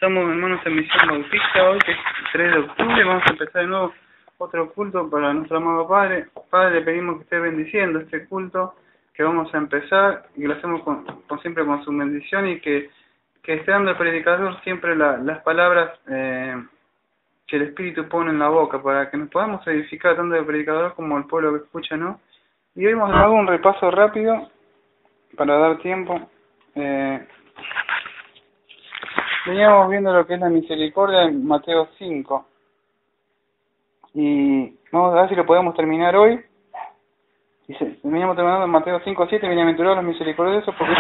Estamos, hermanos, en misión bautista hoy, que es 3 de octubre. Vamos a empezar de nuevo otro culto para nuestro amado Padre. Padre, le pedimos que esté bendiciendo este culto que vamos a empezar y que lo hacemos siempre con su bendición, y que esté dando al predicador siempre las palabras que el Espíritu pone en la boca, para que nos podamos edificar tanto el predicador como el pueblo que escucha, ¿no? Y hoy vamos a hacer un repaso rápido para dar tiempo. Veníamos viendo lo que es la misericordia en Mateo 5. Y vamos a ver si lo podemos terminar hoy. Veníamos terminando en Mateo 5:7, bienaventurados los misericordiosos, porque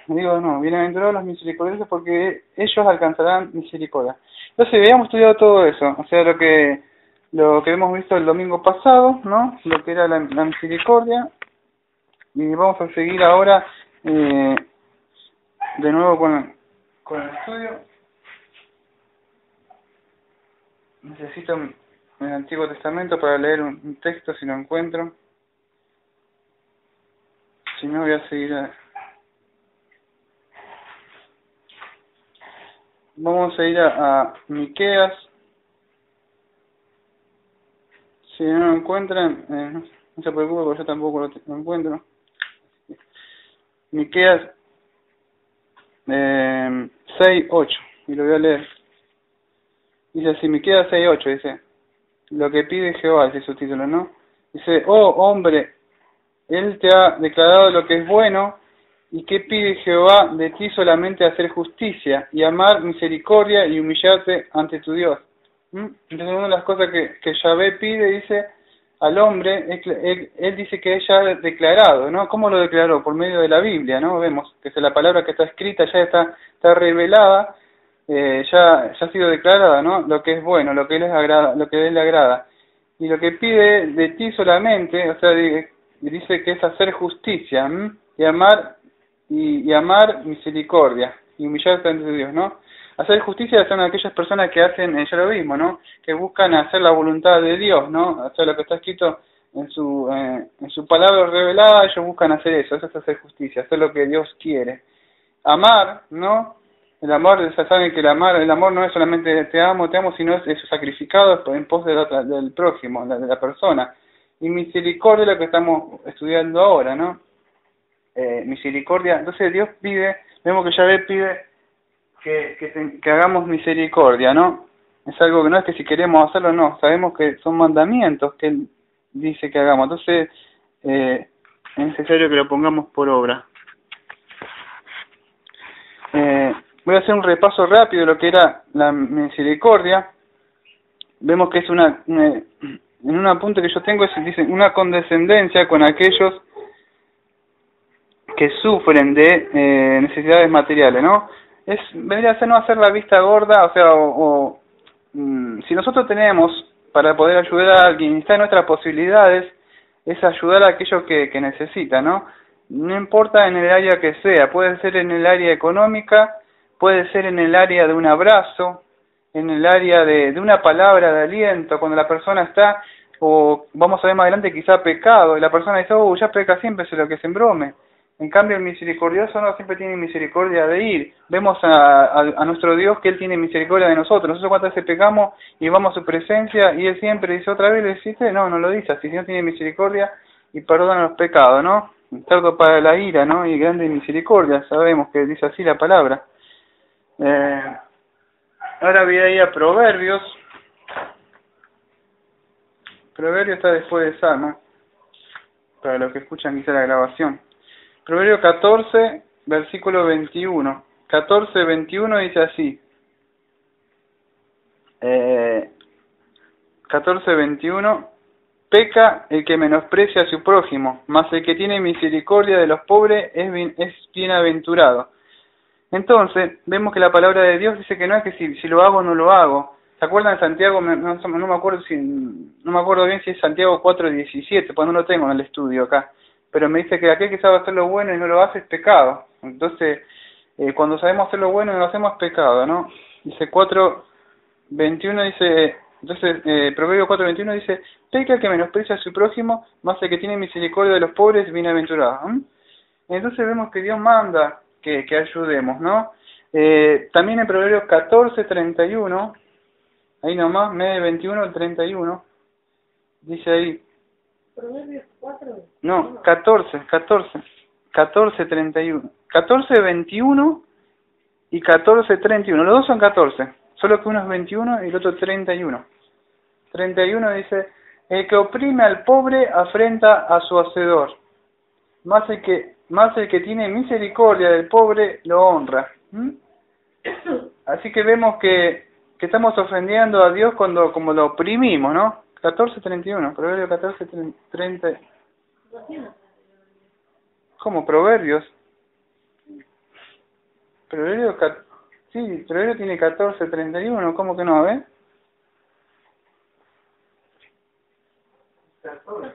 bienaventurados los misericordiosos, porque ellos alcanzarán misericordia. Entonces, habíamos estudiado todo eso, o sea, lo que hemos visto el domingo pasado, ¿no? Lo que era la misericordia. Y vamos a seguir ahora de nuevo con el estudio. Necesito el Antiguo Testamento para leer un texto, si lo encuentro. Si no, voy a seguir Vamos a ir a Miqueas. Si no lo encuentran, no se preocupen, porque yo tampoco lo encuentro. Miqueas 6:8, y lo voy a leer. Dice así, Miqueas 6:8, dice: lo que pide Jehová, ese es su título, ¿no? Dice: oh hombre, él te ha declarado lo que es bueno, y ¿qué pide Jehová de ti? Solamente hacer justicia y amar misericordia y humillarte ante tu Dios. Entonces, una de las cosas que Yahvé pide, dice, al hombre, él dice que ella ha declarado, ¿no? ¿Cómo lo declaró? Por medio de la Biblia, ¿no? Vemos que la palabra que está escrita ya está revelada, ya ha sido declarada, ¿no? Lo que es bueno, lo que le agrada. Y lo que pide de ti solamente, o sea, dice que es hacer justicia, y amar misericordia y humillarte ante Dios, ¿no? Hacer justicia son aquellas personas que hacen, ya lo vimos, ¿no? Que buscan hacer la voluntad de Dios, ¿no? O sea, lo que está escrito en su palabra revelada, ellos buscan hacer eso es hacer justicia, hacer lo que Dios quiere. Amar, ¿no? El amor, ya saben que el amor no es solamente te amo, sino es sacrificado en pos del prójimo, de la persona. Y misericordia es lo que estamos estudiando ahora, ¿no? Misericordia. Entonces Dios pide, vemos que Yahvé pide que hagamos misericordia, ¿no? Es algo que no es que si queremos hacerlo, no, sabemos que son mandamientos que Él dice que hagamos. Entonces es necesario que lo pongamos por obra. Voy a hacer un repaso rápido de lo que era la misericordia. Vemos que es en un apunte que yo tengo, dice una condescendencia con aquellos que sufren de necesidades materiales, ¿no? Vendría a ser no hacer la vista gorda, o sea, si nosotros tenemos para poder ayudar a alguien, está en nuestras posibilidades, es ayudar a aquellos que necesitan, ¿no? No importa en el área que sea, puede ser en el área económica, puede ser en el área de un abrazo, en el área de una palabra de aliento, cuando la persona está, o vamos a ver más adelante, quizá pecado, y la persona dice, ya peca siempre, sé lo que sembrome. En cambio, el misericordioso no siempre tiene misericordia de ir. Vemos a nuestro Dios que Él tiene misericordia de nosotros. Nosotros cuántas veces pecamos y vamos a su presencia y Él siempre dice otra vez, le dice, no lo dice así, si no tiene misericordia y perdona los pecados, ¿no? Tardo para la ira, ¿no? Y grande misericordia, sabemos que dice así la palabra. Ahora voy a ir a Proverbios. Proverbios está después de Salmo, para los que escuchan quizá la grabación. Proverbio 14, versículo 21. 14:21 dice así. 14:21. Peca el que menosprecia a su prójimo, mas el que tiene misericordia de los pobres es bienaventurado. Entonces, vemos que la palabra de Dios dice que no es que si lo hago o no lo hago. ¿Se acuerdan de Santiago? No me acuerdo bien si es Santiago 4:17, pues no lo tengo en el estudio acá. Pero me dice que aquel que sabe hacer lo bueno y no lo hace es pecado. Entonces, cuando sabemos hacer lo bueno y no lo hacemos es pecado, ¿no? Dice 4:21, dice, entonces, Proverbio 4:21 dice, peca el que menosprecia a su prójimo, más el que tiene misericordia de los pobres, bienaventurado. Entonces vemos que Dios manda que ayudemos, ¿no? También en Proverbios 14:31, ahí nomás, mes 21 al 31, dice ahí. Proverbios 4. No, 14:31. 14:21 y 14:31. Los dos son 14, solo que uno es 21 y el otro 31. 31 dice: el que oprime al pobre afrenta a su hacedor, más el que tiene misericordia del pobre lo honra. Así que vemos que estamos ofendiendo a Dios como lo oprimimos, ¿no? 14:31, Proverbios 14:30. ¿Cómo? Proverbios. Sí, Proverbios tiene 14:31, ¿cómo que no, 14.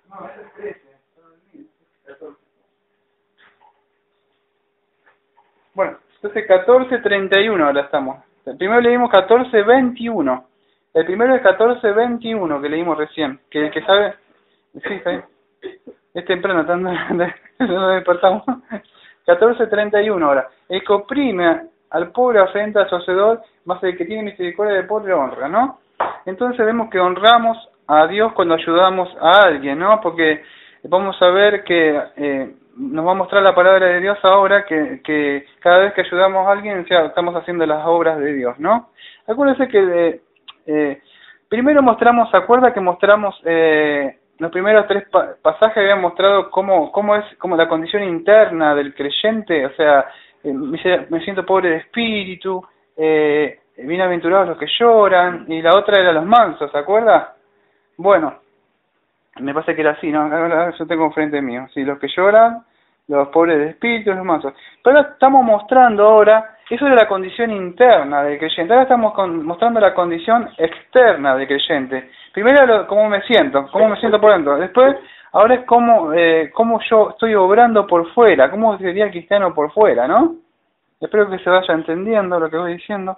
No, ese es 13. 14. Bueno, entonces 14:31 ahora estamos. Primero leímos 14:21. El primero es 14:21 que leímos recién. Que el que sabe... Sí, está bien. Es temprano, no despertamos. 14:31 ahora. El que oprime al pobre afrenta a su hacedor, más el que tiene misericordia del pobre honra, ¿no? Entonces vemos que honramos a Dios cuando ayudamos a alguien, ¿no? Porque vamos a ver que nos va a mostrar la palabra de Dios ahora que cada vez que ayudamos a alguien, o sea, estamos haciendo las obras de Dios, ¿no? Acuérdense que primero mostramos, ¿se acuerda que mostramos los primeros 3 pasajes habían mostrado cómo es la condición interna del creyente? O sea, me siento pobre de espíritu, bienaventurados los que lloran, y la otra era los mansos, ¿se acuerda? Bueno, me parece que era así, ¿no? Ahora yo tengo enfrente mío, sí, los que lloran, los pobres de espíritu, los mansos. Pero estamos mostrando ahora, eso era la condición interna del creyente, ahora estamos mostrando la condición externa del creyente. Primero cómo me siento por dentro, después, ahora es cómo yo estoy obrando por fuera, cómo sería el cristiano por fuera, ¿no? Espero que se vaya entendiendo lo que voy diciendo.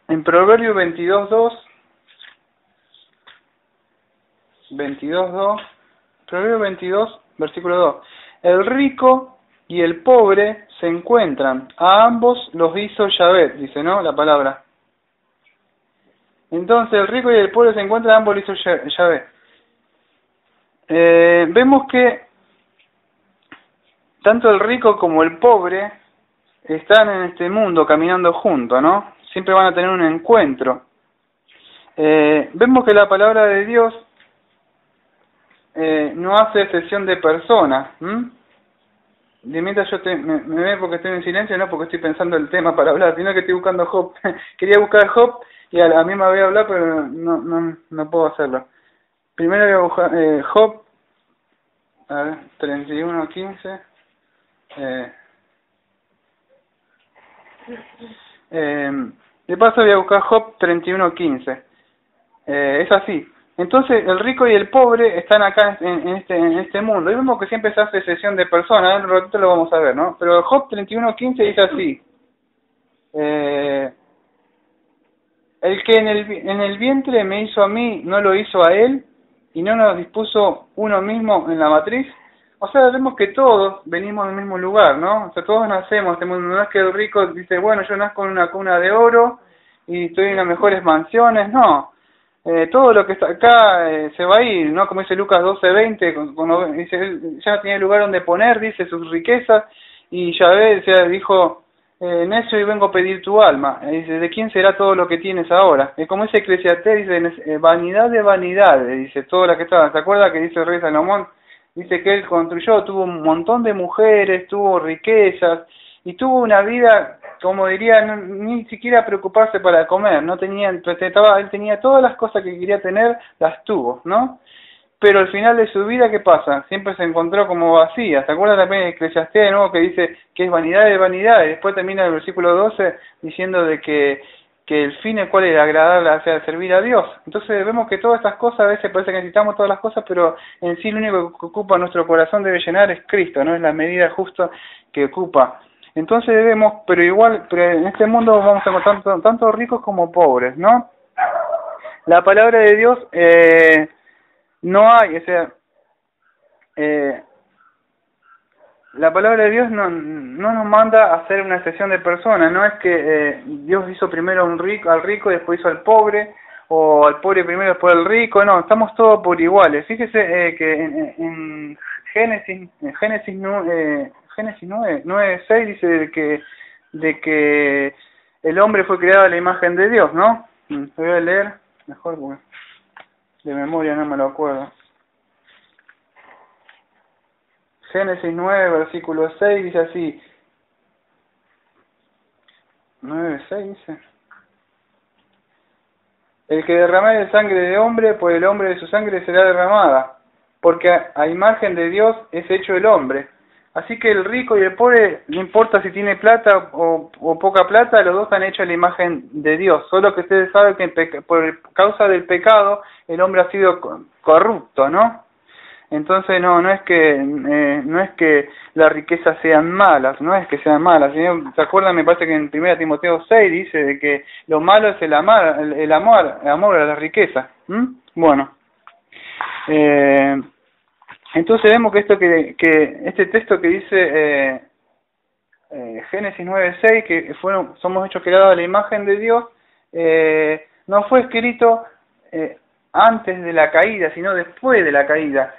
En Proverbio 22:2, Proverbio 22, versículo 2. El rico y el pobre se encuentran, a ambos los hizo Yahvé, dice, ¿no? La palabra. Entonces el rico y el pobre se encuentran, a ambos los hizo Yahvé. Vemos que tanto el rico como el pobre están en este mundo caminando juntos, ¿no? Siempre van a tener un encuentro. Vemos que la palabra de Dios no hace excepción de personas. De mientras yo me ve porque estoy en silencio, no porque estoy pensando el tema para hablar, sino que estoy buscando Job. Quería buscar Job y a mí me voy a hablar, pero no puedo hacerlo. Primero voy a buscar Job, a ver, 31:15. De paso voy a buscar Job 31:15. Es así. Entonces el rico y el pobre están acá en este mundo. Y vemos que siempre se hace excepción de personas. En un ratito lo vamos a ver, ¿no? Pero Job 31:15 dice así: el que en el vientre me hizo a mí, no lo hizo a él, y no nos dispuso uno mismo en la matriz. O sea, vemos que todos venimos del mismo lugar, ¿no? O sea, todos nacemos, no es que el rico dice, bueno, yo nazco en una cuna de oro y estoy en las mejores mansiones, no. Todo lo que está acá se va a ir, ¿no? Como dice Lucas 12:20, dice, él ya no tenía lugar donde poner, dice, sus riquezas, y Yahvé dijo, necio, y vengo a pedir tu alma. Dice, ¿de quién será todo lo que tienes ahora? Como dice Eclesiastés, dice, vanidad de vanidades, dice, todo lo que estaba. ¿Se acuerda que dice el rey Salomón? Dice que él construyó, tuvo un montón de mujeres, tuvo riquezas, y tuvo una vida, como diría, ni siquiera preocuparse para comer, no tenía, él tenía todas las cosas que quería tener, las tuvo, ¿no? Pero al final de su vida, ¿qué pasa? Siempre se encontró como vacía. ¿Se acuerdan también de Eclesiastés de nuevo que dice que es vanidad de vanidad? Y después termina el versículo 12 diciendo de que el fin el cual es agradable, o sea, servir a Dios. Entonces vemos que todas estas cosas, a veces parece que necesitamos todas las cosas, pero en sí lo único que ocupa nuestro corazón debe llenar es Cristo, ¿no? Es la medida justa que ocupa. Entonces debemos, pero en este mundo vamos a encontrar tanto ricos como pobres, ¿no? La palabra de Dios no hay, o sea, la palabra de Dios no nos manda a hacer una excepción de personas. No es que Dios hizo primero al rico y después hizo al pobre, o al pobre primero y después al rico. No, estamos todos por iguales. Fíjese que en Génesis 9:6 dice de que el hombre fue creado a la imagen de Dios, ¿no? Lo voy a leer mejor porque de memoria no me lo acuerdo. Génesis 9, versículo 6 dice así. 9:6 dice: el que derramare sangre de hombre, por el hombre de su sangre será derramada, porque a imagen de Dios es hecho el hombre. Así que el rico y el pobre, no importa si tiene plata o poca plata, los dos han hecho a la imagen de Dios. Solo que ustedes saben que por causa del pecado el hombre ha sido corrupto, ¿no? Entonces no es que las riquezas sean malas, no es que sean malas. ¿Se acuerdan? Me parece que en 1 Timoteo 6 dice de que lo malo es el amor a la riqueza. Bueno, entonces vemos que este texto que dice Génesis 9:6, que somos hechos creados a la imagen de Dios, no fue escrito antes de la caída, sino después de la caída.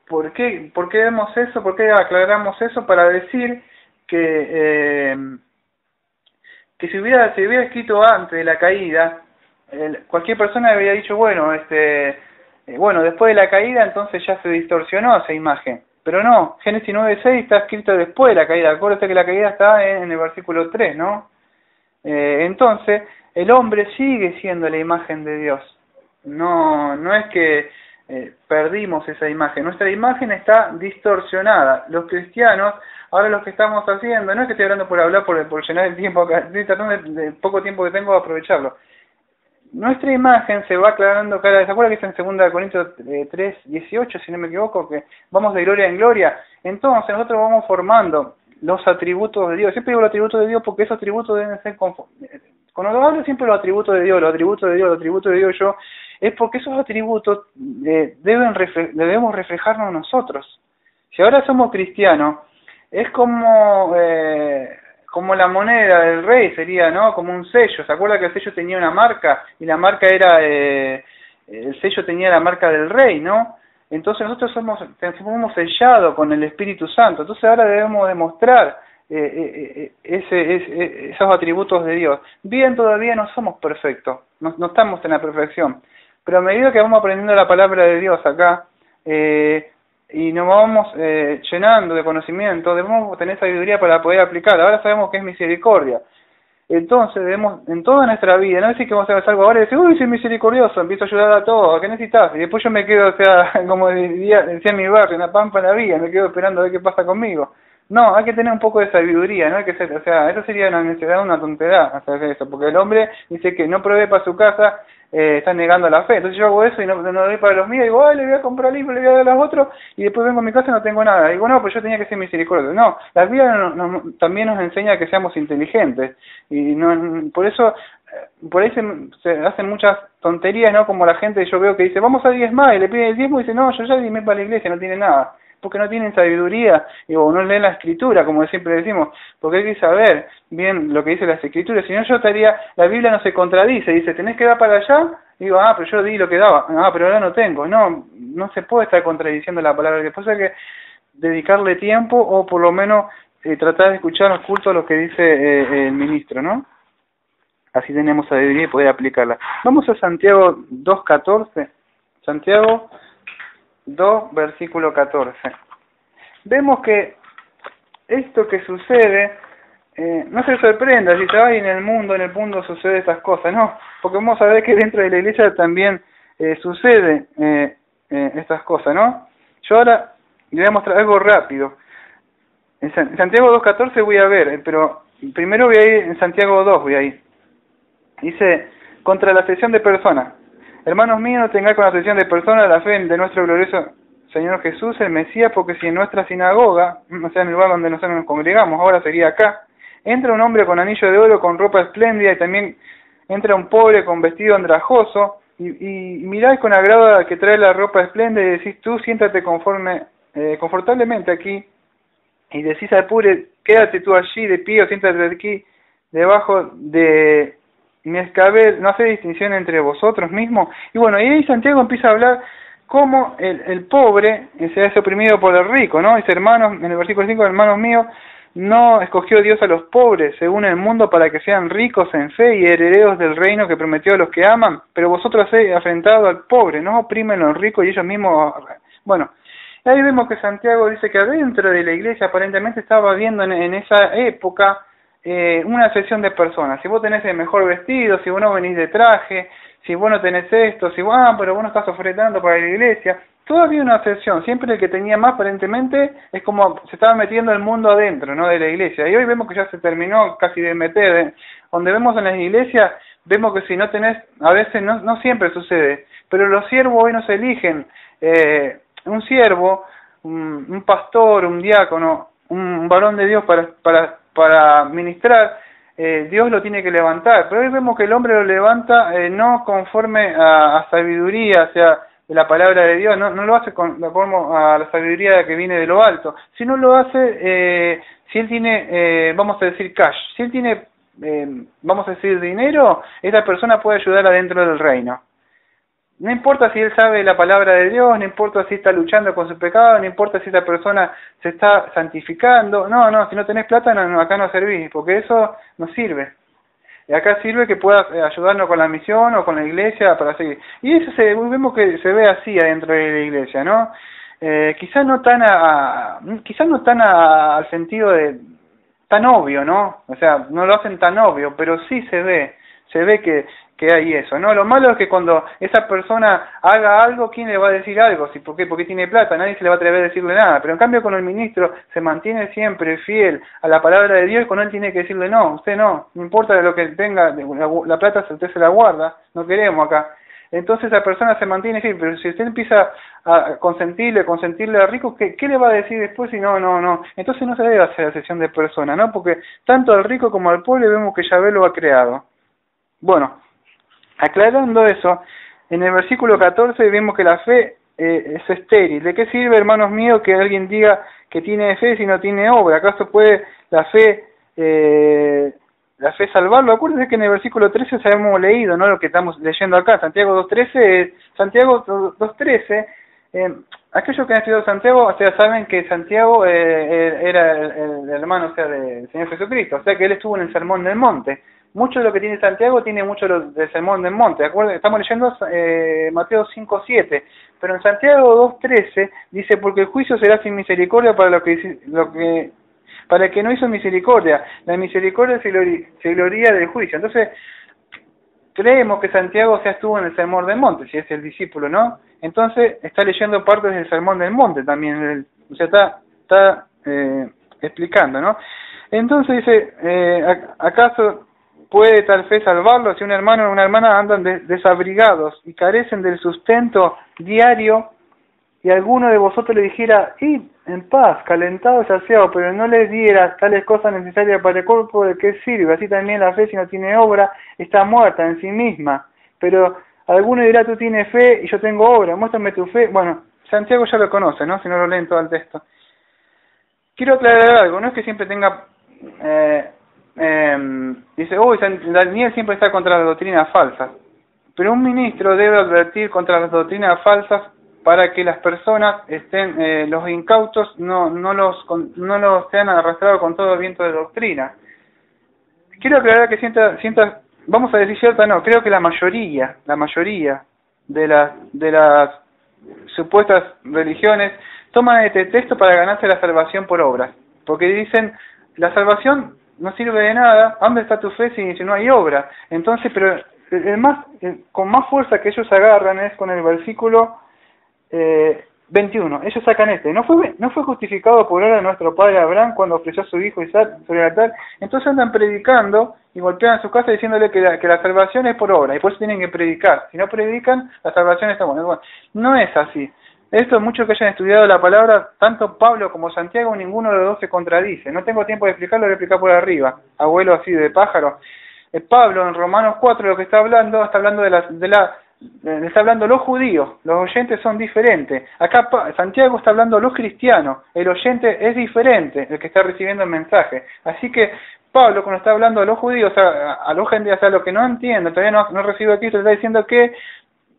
¿Por qué vemos eso? ¿Por qué aclaramos eso? Para decir que si se hubiera escrito antes de la caída, cualquier persona habría dicho, bueno, después de la caída entonces ya se distorsionó esa imagen. Pero no, Génesis 9:6 está escrito después de la caída. Acuérdate que la caída está en el versículo 3, ¿no? Entonces, el hombre sigue siendo la imagen de Dios. No es que perdimos esa imagen. Nuestra imagen está distorsionada. Los cristianos, ahora lo que estamos haciendo, no es que estoy hablando por hablar, por llenar el tiempo acá, estoy tratando de poco tiempo que tengo de aprovecharlo. Nuestra imagen se va aclarando cada vez. ¿Se acuerdan que es en 2 Corintios 3:18, si no me equivoco, que vamos de gloria en gloria? Entonces nosotros vamos formando los atributos de Dios. Siempre digo los atributos de Dios porque esos atributos deben ser cuando hablo siempre los atributos de Dios, los atributos de Dios, los atributos de Dios yo, es porque esos atributos debemos reflejarnos nosotros. Si ahora somos cristianos, es como la moneda del rey sería, ¿no? Como un sello. ¿Se acuerda que el sello tenía una marca? Y la marca era, el sello tenía la marca del rey, ¿no? Entonces nosotros somos sellados con el Espíritu Santo. Entonces ahora debemos demostrar esos atributos de Dios. Bien, todavía no somos perfectos, no estamos en la perfección. Pero a medida que vamos aprendiendo la palabra de Dios acá, y nos vamos llenando de conocimiento, debemos tener sabiduría para poder aplicar. Ahora sabemos que es misericordia. Entonces debemos, en toda nuestra vida, no decir que vamos a hacer algo ahora y decir, uy, soy misericordioso, empiezo a ayudar a todos, ¿qué necesitas? Y después yo me quedo, como decía en mi barrio, una pampa en la vía, me quedo esperando a ver qué pasa conmigo. No, hay que tener un poco de sabiduría, no hay que ser, eso sería una necesidad, una tontería hacer eso, porque el hombre dice que no provee para su casa, está negando la fe. Entonces yo hago eso y no doy para los míos, digo, le voy a comprar libros, le voy a dar a los otros, y después vengo a mi casa y no tengo nada. Digo, no, pues yo tenía que ser misericordioso. No, la Biblia también nos enseña que seamos inteligentes, y por eso, por ahí se hacen muchas tonterías, ¿no? Como la gente, yo veo que dice, vamos a diezmar, y le pide el diezmo y dice, no, yo ya diezmé para la iglesia, no tiene nada. Porque no tienen sabiduría, o no leen la escritura, como siempre decimos, porque hay que saber bien lo que dice las escrituras, si no yo estaría, la Biblia no se contradice, dice, tenés que dar para allá, y digo, pero yo di lo que daba, pero ahora no tengo, no se puede estar contradiciendo la palabra, después hay que dedicarle tiempo, o por lo menos tratar de escuchar los cultos a lo que dice el ministro, ¿no? Así tenemos sabiduría y poder aplicarla. Vamos a Santiago 2:14, Santiago 2, versículo 14. Vemos que esto que sucede, no se sorprenda si se en el mundo sucede estas cosas, no, porque vamos a ver que dentro de la iglesia también sucede estas cosas, ¿no? Yo ahora le voy a mostrar algo rápido. En Santiago 2:14 voy a ver, pero primero voy a ir en Santiago 2, voy a ir. Dice, contra la acepción de personas. Hermanos míos, no tengáis con la acepción de personas la fe de nuestro glorioso Señor Jesús, el Mesías, porque si en nuestra sinagoga, o sea, en el lugar donde nosotros nos congregamos, ahora sería acá, entra un hombre con anillo de oro, con ropa espléndida, y también entra un pobre con vestido andrajoso, y miráis con agrado al que trae la ropa espléndida, y decís, tú siéntate confortablemente aquí, y decís al pobre, quédate tú allí de pie o siéntate aquí debajo de mi escabel, no hace distinción entre vosotros mismos. Y bueno, y ahí Santiago empieza a hablar cómo el pobre se es oprimido por el rico, ¿no? Dice, hermanos, en el versículo 5, hermanos míos, no escogió Dios a los pobres según el mundo para que sean ricos en fe y herederos del reino que prometió a los que aman, pero vosotros habéis afrentado al pobre, no oprimen a los ricos y ellos mismos, bueno, ahí vemos que Santiago dice que adentro de la iglesia aparentemente estaba viendo en esa época una sección de personas. Si vos tenés el mejor vestido, si vos no venís de traje, si vos no tenés esto, si vos, pero vos no estás ofrendando para la iglesia, todavía una excepción. Siempre el que tenía más aparentemente es como se estaba metiendo el mundo adentro, ¿no?, de la iglesia. Y hoy vemos que ya se terminó casi de meter, donde vemos en las iglesias, vemos que si no tenés, a veces no siempre sucede, pero los siervos hoy no se eligen. Un siervo, un pastor, un diácono, un varón de Dios para ministrar, Dios lo tiene que levantar, pero hoy vemos que el hombre lo levanta no conforme a sabiduría, o sea, de la palabra de Dios, no lo hace conforme a la sabiduría que viene de lo alto, sino lo hace si él tiene, vamos a decir, cash, si él tiene, vamos a decir, dinero, esa persona puede ayudar adentro del reino. No importa si él sabe la palabra de Dios, no importa si está luchando con su pecado, no importa si esa persona se está santificando. No, si no tenés plata, acá no servís, porque eso no sirve. Y acá sirve que puedas ayudarnos con la misión o con la iglesia para seguir. Y eso vemos que se ve así adentro de la iglesia, ¿no? Quizás no tan al sentido de tan obvio, ¿no? O sea, no lo hacen tan obvio, pero sí se ve que hay eso, ¿no? Lo malo es que cuando esa persona haga algo, ¿quién le va a decir algo? ¿Por qué? Porque tiene plata, nadie se le va a atrever a decirle nada. Pero en cambio con el ministro se mantiene siempre fiel a la palabra de Dios y con él tiene que decirle, no, usted no importa de lo que tenga, la plata usted se la guarda, no queremos acá. Entonces esa persona se mantiene fiel, pero si usted empieza a consentirle al rico, ¿qué le va a decir después si no? Entonces no se debe hacer excepción de persona, ¿no? Porque tanto al rico como al pobre vemos que Yahvé lo ha creado. Bueno, aclarando eso, en el versículo 14 vemos que la fe es estéril. ¿De qué sirve, hermanos míos, que alguien diga que tiene fe si no tiene obra? ¿Acaso puede la fe salvarlo? Acuérdense que en el versículo 13 ya hemos leído, ¿no?, lo que estamos leyendo acá, Santiago 2.13, aquellos que han estudiado Santiago, o sea, saben que Santiago era el hermano, o sea, del Señor Jesucristo, o sea, que él estuvo en el Sermón del Monte. Mucho de lo que tiene Santiago tiene mucho del Sermón del Monte. ¿Acuerdan? Estamos leyendo Mateo 5.7, pero en Santiago 2.13 dice, porque el juicio será sin misericordia para para el que no hizo misericordia. La misericordia se gloría del juicio. Entonces, creemos que Santiago estuvo en el Sermón del Monte, si es el discípulo, ¿no? Entonces, está leyendo partes del Sermón del Monte también. O sea, está explicando, ¿no? Entonces dice, ¿acaso puede tal fe salvarlo si un hermano o una hermana andan desabrigados y carecen del sustento diario, y alguno de vosotros le dijera, id en paz, calentado y saciado, pero no les diera tales cosas necesarias para el cuerpo, de qué sirve? Así también la fe, si no tiene obra, está muerta en sí misma. Pero alguno dirá, tú tienes fe y yo tengo obra, muéstrame tu fe. Bueno, Santiago ya lo conoce, ¿no?, si no lo leen todo el texto. Quiero aclarar algo, no es que siempre tenga... dice, Daniel siempre está contra las doctrinas falsas, pero un ministro debe advertir contra las doctrinas falsas para que las personas estén, los incautos no los sean arrastrados con todo el viento de doctrina. Quiero aclarar que sienta, vamos a decir cierta, no, creo que la mayoría de las supuestas religiones toman este texto para ganarse la salvación por obras, porque dicen, la salvación no sirve de nada, ¿dónde está tu fe si no hay obra? Entonces, pero con más fuerza que ellos agarran es con el versículo 21. Ellos sacan no fue justificado por obra nuestro padre Abraham cuando ofreció a su hijo Isaac sobre el altar. Entonces andan predicando y golpean su casa diciéndole que la salvación es por obra, y por eso tienen que predicar. Si no predican, la salvación está buena. Bueno, no es así. Esto, muchos que hayan estudiado la palabra, tanto Pablo como Santiago, ninguno de los dos se contradice. No tengo tiempo de explicarlo, voy a explicar por arriba. Abuelo así de pájaro. Pablo en Romanos 4 lo que está hablando de le está hablando a los judíos, los oyentes son diferentes. Acá Santiago está hablando a los cristianos, el oyente es diferente, el que está recibiendo el mensaje. Así que Pablo, cuando está hablando a los judíos, a los gentiles, a los que no entienden, todavía no recibe a Cristo, le está diciendo que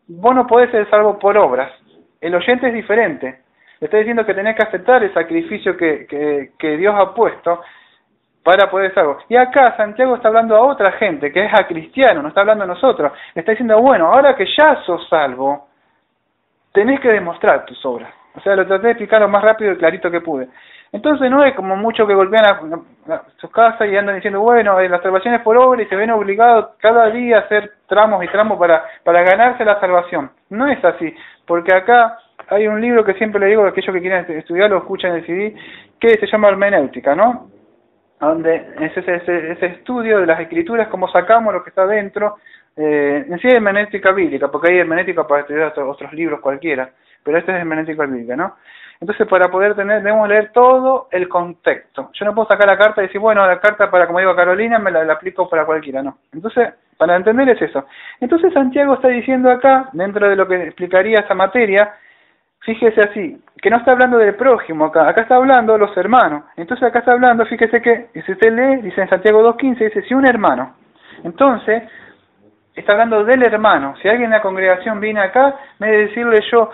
vos no podés ser salvo por obras. El oyente es diferente. Le está diciendo que tenés que aceptar el sacrificio que Dios ha puesto para poder ser salvo. Y acá Santiago está hablando a otra gente, que es a cristianos, no está hablando a nosotros. Le está diciendo, bueno, ahora que ya sos salvo, tenés que demostrar tus obras. O sea, lo traté de explicar lo más rápido y clarito que pude. Entonces no es como muchos que golpean a sus casas y andan diciendo, bueno, la salvación es por obra y se ven obligados cada día a hacer tramos y tramos para ganarse la salvación. No es así, porque acá hay un libro que siempre le digo a aquellos que quieren estudiar lo escuchan en el CD, que se llama Hermenéutica, ¿no? Donde es ese estudio de las escrituras, cómo sacamos lo que está dentro, en sí es hermenéutica bíblica, porque hay hermenéutica para estudiar otros libros cualquiera, pero este es hermenéutica bíblica, ¿no? Entonces, para poder debemos leer todo el contexto. Yo no puedo sacar la carta y decir, bueno, la carta para, como digo, Carolina, me la aplico para cualquiera, no. Entonces, para entender es eso. Entonces, Santiago está diciendo acá, dentro de lo que explicaría esta materia, fíjese así, que no está hablando del prójimo acá está hablando de los hermanos. Entonces acá está hablando, fíjese que, si usted lee, dice en Santiago 2.15, dice, si un hermano. Entonces, está hablando del hermano. Si alguien en la congregación viene acá, me de decirle yo,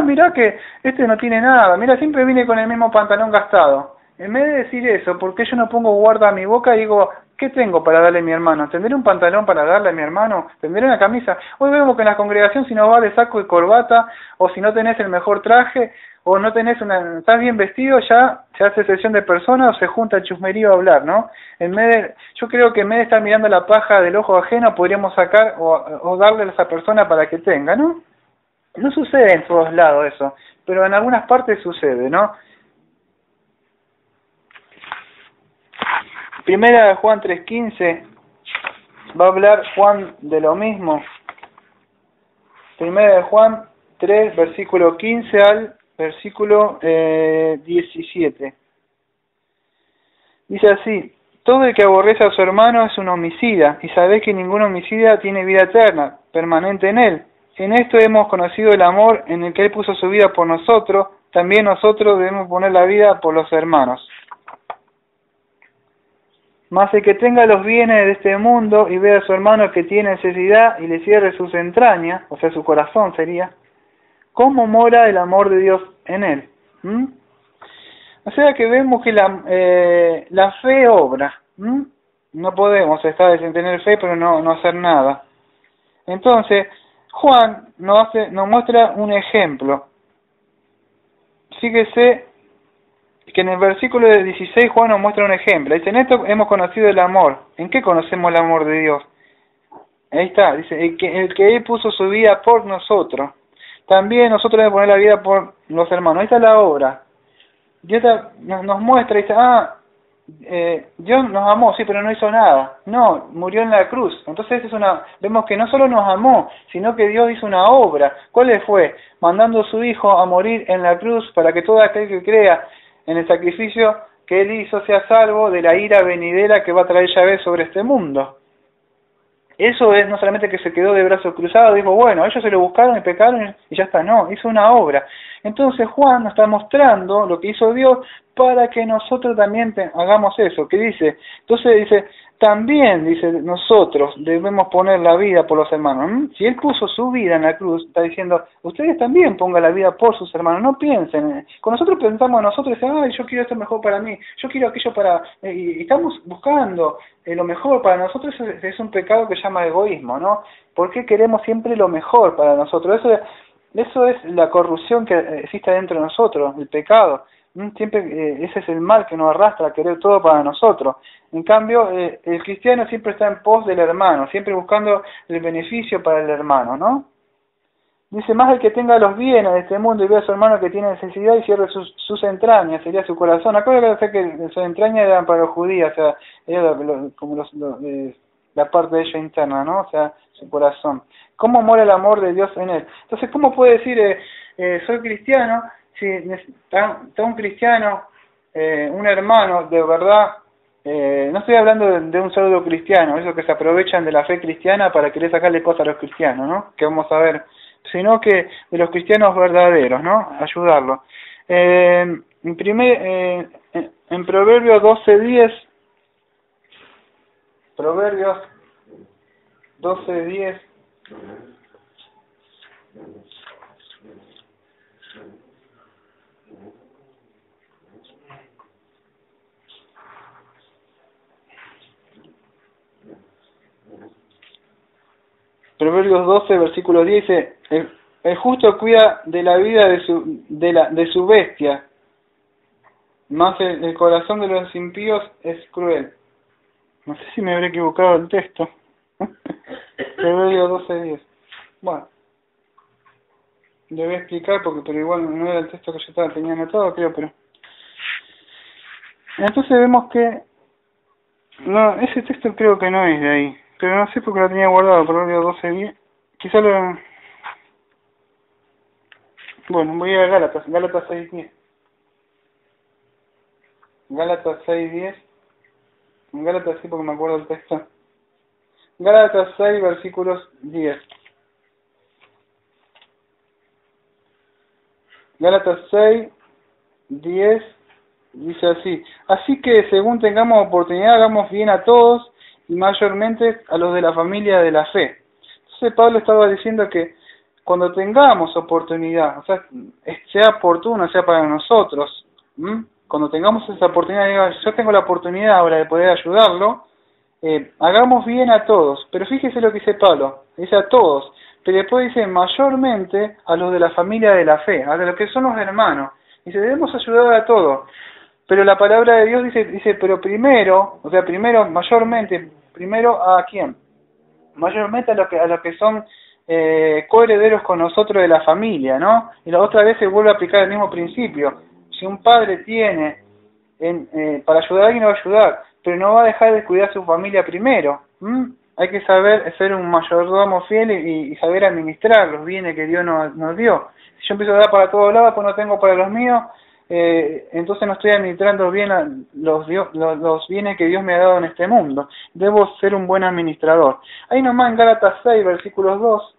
mirá que este no tiene nada, mira, siempre viene con el mismo pantalón gastado. En vez de decir eso, ¿por qué yo no pongo guarda a mi boca y digo, ¿qué tengo para darle a mi hermano? ¿Tendré un pantalón para darle a mi hermano? ¿Tendré una camisa? Hoy vemos que en la congregación si no va de saco y corbata, o si no tenés el mejor traje, o no tenés estás bien vestido, ya se hace excepción de personas o se junta el chusmerío a hablar, ¿no? Yo creo que en vez de estar mirando la paja del ojo ajeno, podríamos sacar o darle a esa persona para que tenga, ¿no? No sucede en todos lados eso, pero en algunas partes sucede, ¿no? Primera de Juan 3.15, va a hablar Juan de lo mismo. Primera de Juan 3, versículo 15 al versículo 17. Dice así, todo el que aborrece a su hermano es un homicida, y sabéis que ningún homicida tiene vida eterna, permanente en él. En esto hemos conocido el amor en el que él puso su vida por nosotros, también nosotros debemos poner la vida por los hermanos. Mas el que tenga los bienes de este mundo y vea a su hermano que tiene necesidad y le cierre sus entrañas, o sea, su corazón sería, ¿cómo mora el amor de Dios en él? O sea que vemos que la fe obra. No podemos estar sin tener fe pero no hacer nada. Entonces, Juan nos muestra un ejemplo. Fíjese que en el versículo 16 Juan nos muestra un ejemplo. Dice, en esto hemos conocido el amor. ¿En qué conocemos el amor de Dios? Ahí está, dice, el que Él puso su vida por nosotros. También nosotros debemos poner la vida por los hermanos. Ahí está la obra. Dios nos muestra y dice, Dios nos amó, sí, pero no hizo nada. No, murió en la cruz. Entonces vemos que no solo nos amó, sino que Dios hizo una obra. ¿Cuál fue? Mandando a su Hijo a morir en la cruz para que todo aquel que crea en el sacrificio que Él hizo sea salvo de la ira venidera que va a traer Yahvé sobre este mundo. Eso es no solamente que se quedó de brazos cruzados, dijo, bueno, ellos se lo buscaron y pecaron y ya está, no, hizo una obra. Entonces Juan nos está mostrando lo que hizo Dios para que nosotros también hagamos eso. ¿Qué dice? Entonces dice, también, dice, nosotros debemos poner la vida por los hermanos. Si Él puso su vida en la cruz, está diciendo, ustedes también pongan la vida por sus hermanos, no piensen. Con nosotros pensamos en nosotros y decimos, ay, yo quiero esto mejor para mí, yo quiero aquello para... y estamos buscando lo mejor para nosotros. Es un pecado que se llama egoísmo, ¿no? ¿Por qué queremos siempre lo mejor para nosotros? Eso es la corrupción que existe dentro de nosotros, el pecado. Siempre ese es el mal que nos arrastra a querer todo para nosotros. En cambio, el cristiano siempre está en pos del hermano, siempre buscando el beneficio para el hermano, ¿no? Dice, más el que tenga los bienes de este mundo y vea a su hermano que tiene necesidad y cierre sus entrañas, sería su corazón. Acuérdate que sus entrañas eran para los judíos, o sea, era como la parte de ella interna, ¿no? O sea, su corazón. ¿Cómo mora el amor de Dios en él? Entonces, ¿cómo puede decir, soy cristiano? Si está un cristiano, un hermano de verdad, no estoy hablando de un pseudo cristiano, esos que se aprovechan de la fe cristiana para querer sacarle cosas a los cristianos, ¿no? Que vamos a ver, sino que de los cristianos verdaderos, ¿no? Ayudarlos. En Proverbios 12:10, Proverbios 12:10, Proverbios 12, versículo 10 dice, el justo cuida de la vida de su bestia, más el corazón de los impíos es cruel. No sé si me habré equivocado el texto. Proverbios 12:10. Bueno, le voy a explicar pero igual no era el texto que yo tenía anotado, creo, pero... Entonces vemos que... No, ese texto creo que no es de ahí. Pero no sé por qué lo tenía guardado, Proverbios 12:10. Quizá lo... Bueno, voy a Gálatas 6:10. Gálatas 6:10. Gálatas sí porque me acuerdo del texto. Gálatas 6, versículos 10. Gálatas 6, 10, dice así. Así que según tengamos oportunidad, hagamos bien a todos y mayormente a los de la familia de la fe. Entonces Pablo estaba diciendo que cuando tengamos oportunidad, o sea, sea oportuno, sea para nosotros, cuando tengamos esa oportunidad, digo, yo tengo la oportunidad ahora de poder ayudarlo, hagamos bien a todos. Pero fíjese lo que dice Pablo, dice a todos, pero después dice mayormente a los de la familia de la fe, a los que son los hermanos. Dice, debemos ayudar a todos. Pero la palabra de Dios dice, pero primero, o sea, primero, mayormente, primero ¿a quién? Mayormente a los que son coherederos con nosotros de la familia, ¿no? Y la otra vez se vuelve a aplicar el mismo principio. Si un padre tiene para ayudar a alguien, lo va a ayudar, pero no va a dejar de cuidar a su familia primero. Hay que saber ser un mayordomo fiel y saber administrar los bienes que Dios nos dio. Si yo empiezo a dar para todos lados, pues no tengo para los míos, entonces no estoy administrando bien los bienes que Dios me ha dado en este mundo. Debo ser un buen administrador. Ahí nomás en Gálatas 6, versículos 2.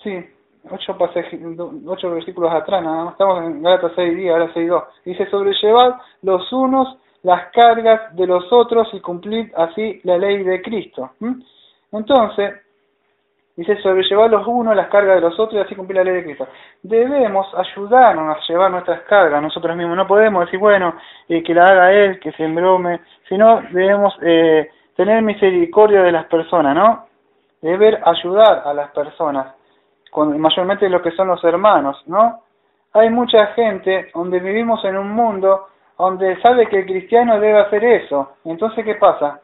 Sí, 8 versículos atrás, nada más. Estamos en Gálatas 6:10, ahora 6:2. Dice, sobrellevad los unos las cargas de los otros y cumplid así la ley de Cristo. Entonces, dice, sobrellevar los unos las cargas de los otros y así cumplir la ley de Cristo. Debemos ayudarnos a llevar nuestras cargas nosotros mismos. No podemos decir, bueno, que la haga él, que se embrome, sino debemos tener misericordia de las personas, ¿no? Deber ayudar a las personas, mayormente lo que son los hermanos, ¿no? Hay mucha gente donde vivimos en un mundo donde sabe que el cristiano debe hacer eso. Entonces, ¿qué pasa?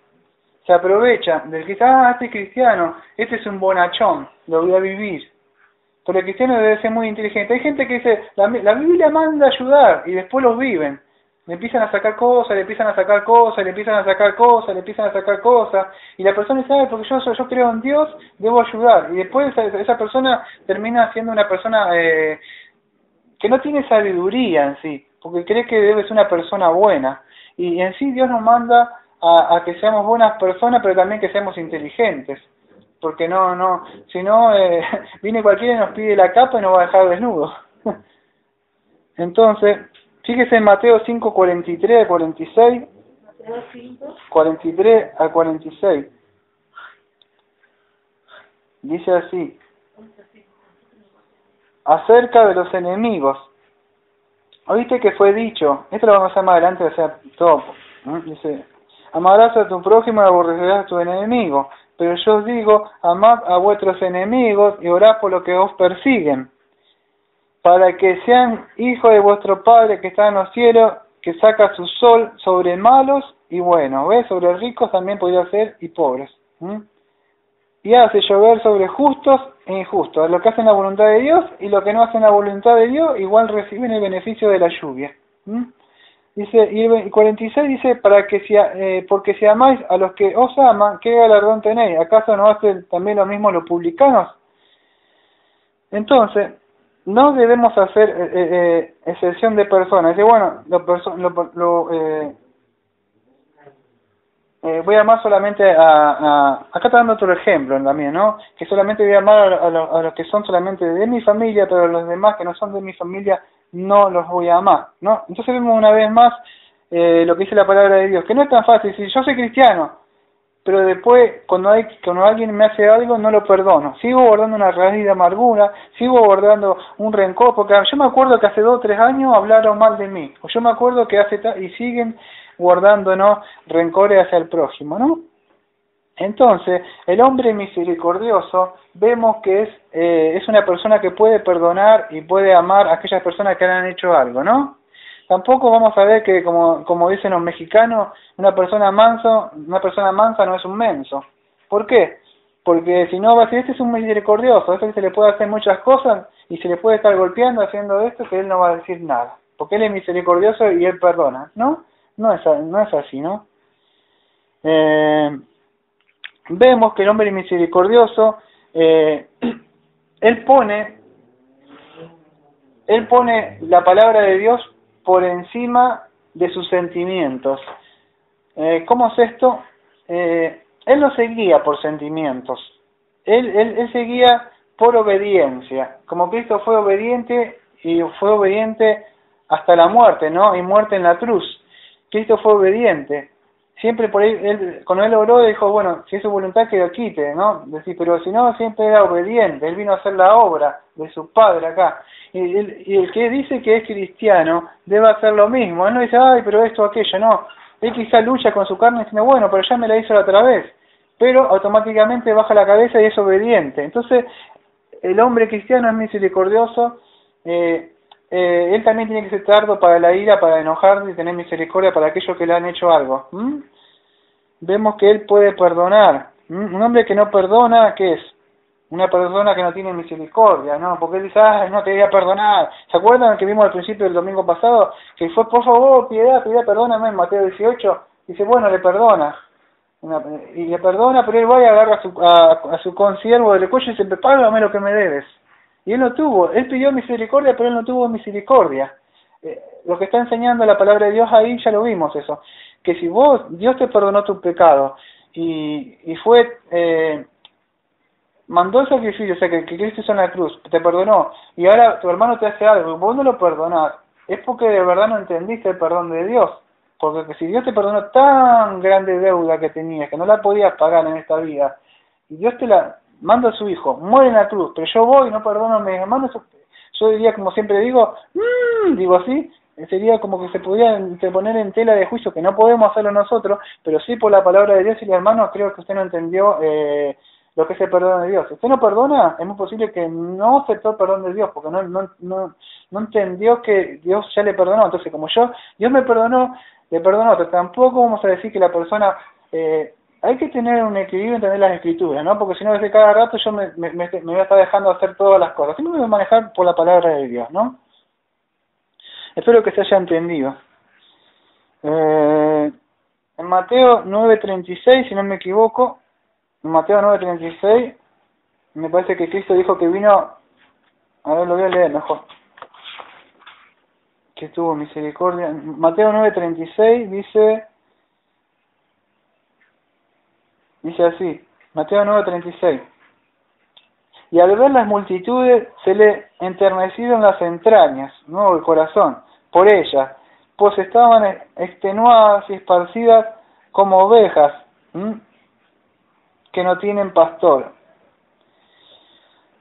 Se aprovecha del que este cristiano, este es un bonachón, lo voy a vivir. Pero el cristiano debe ser muy inteligente. Hay gente que dice, la Biblia manda ayudar, y después los viven. Le empiezan a sacar cosas, le empiezan a sacar cosas, le empiezan a sacar cosas, le empiezan a sacar cosas, y la persona dice, porque yo creo en Dios, debo ayudar. Y después esa persona termina siendo una persona que no tiene sabiduría en sí, porque cree que debe ser una persona buena. Y en sí Dios nos manda a que seamos buenas personas, pero también que seamos inteligentes. Porque si no, viene cualquiera y nos pide la capa y nos va a dejar desnudos. Entonces, fíjese en Mateo 5, 43 a 46. Mateo 5. 43 a 46. Dice así. Acerca de los enemigos. ¿Oíste que fue dicho? Esto lo vamos a hacer más adelante, o sea, todo. Dice, amarás a tu prójimo y aborrecerás a tu enemigo. Pero yo os digo, amad a vuestros enemigos y orad por lo que os persiguen, para que sean hijos de vuestro Padre que está en los cielos, que saca su sol sobre malos y buenos. ¿Ves? Sobre ricos también podría ser y pobres. Y hace llover sobre justos e injustos. Los que hacen la voluntad de Dios y los que no hacen la voluntad de Dios igual reciben el beneficio de la lluvia. Dice, y 46 dice, porque si amáis a los que os aman, ¿qué galardón tenéis? ¿Acaso no hacen también lo mismo los publicanos? Entonces, no debemos hacer excepción de personas. Dice, bueno, voy a amar solamente acá está dando otro ejemplo también, ¿no? Que solamente voy a amar a los que son solamente de mi familia, pero a los demás que no son de mi familia no los voy a amar, ¿no? Entonces vemos una vez más lo que dice la palabra de Dios, que no es tan fácil. Si yo soy cristiano, pero después cuando alguien me hace algo no lo perdono, sigo guardando una raíz de amargura, sigo guardando un rencor, porque yo me acuerdo que hace 2 o 3 años hablaron mal de mí, o yo me acuerdo que y siguen guardando, ¿no?, rencores hacia el prójimo, ¿no? Entonces, el hombre misericordioso vemos que es una persona que puede perdonar y puede amar a aquellas personas que le han hecho algo, ¿no? Tampoco vamos a ver que, como dicen los mexicanos, una persona mansa no es un menso. ¿Por qué? Porque si no va a decir, este es un misericordioso, este se le puede hacer muchas cosas y se le puede estar golpeando haciendo esto, que él no va a decir nada. Porque él es misericordioso y él perdona, ¿no? No es así, ¿no? Vemos que el hombre misericordioso, él pone la palabra de Dios por encima de sus sentimientos. ¿Cómo es esto? Él no se guía por sentimientos, él se guía por obediencia, como Cristo fue obediente y fue obediente hasta la muerte, ¿no? Y muerte en la cruz. Cristo fue obediente. Siempre por ahí, cuando él oró, dijo, bueno, si es su voluntad que lo quite, ¿no? Decir, pero si no, siempre era obediente. Él vino a hacer la obra de su Padre acá. Y el que dice que es cristiano debe hacer lo mismo. Él no dice, ay, pero esto, aquello, no. Él quizá lucha con su carne diciendo, bueno, pero ya me la hizo la otra vez. Pero automáticamente baja la cabeza y es obediente. Entonces, el hombre cristiano es misericordioso. Él también tiene que ser tardo para la ira, para enojarse y tener misericordia para aquellos que le han hecho algo. Vemos que él puede perdonar. Un hombre que no perdona, ¿qué es? Una persona que no tiene misericordia, ¿no? Porque él dice, no te voy a perdonar. ¿Se acuerdan que vimos al principio del domingo pasado? Que fue, por favor, piedad, perdóname, en Mateo 18. Dice, bueno, le perdona. Y le perdona, pero él va y agarra a su consiervo del cuello y dice, págame lo que me debes. Y él no tuvo, él pidió misericordia, pero él no tuvo misericordia. Lo que está enseñando la palabra de Dios ahí, ya lo vimos eso. Que si Dios te perdonó tu pecado y mandó el sacrificio, o sea, que Cristo hizo en la cruz, te perdonó, y ahora tu hermano te hace algo, y vos no lo perdonás, es porque de verdad no entendiste el perdón de Dios. Porque si Dios te perdonó tan grande deuda que tenías, que no la podías pagar en esta vida, y Dios te la manda a su hijo, muere en la cruz, pero yo voy y no perdono a mis hermanos, yo diría, como siempre digo así, sería como que se pudiera poner en tela de juicio, que no podemos hacerlo nosotros, pero sí por la palabra de Dios. Y hermano, creo que usted no entendió lo que es el perdón de Dios. Si usted no perdona, es muy posible que no aceptó el perdón de Dios, porque no entendió que Dios ya le perdonó. Entonces, como Dios me perdonó, le perdonó, pero tampoco vamos a decir que la persona... hay que tener un equilibrio entre las escrituras, ¿no? Porque si no, desde cada rato yo me voy a estar dejando hacer todas las cosas. Siempre me voy a manejar por la palabra de Dios, ¿no? Espero que se haya entendido. En Mateo 9:36, si no me equivoco, en Mateo 9:36, me parece que Cristo dijo que vino... A ver, lo voy a leer mejor. Que tuvo misericordia. Mateo 9:36 dice así, Mateo 9:36. Y al ver las multitudes se le enternecieron las entrañas, ¿no? El corazón, por ellas, pues estaban extenuadas y esparcidas como ovejas que no tienen pastor.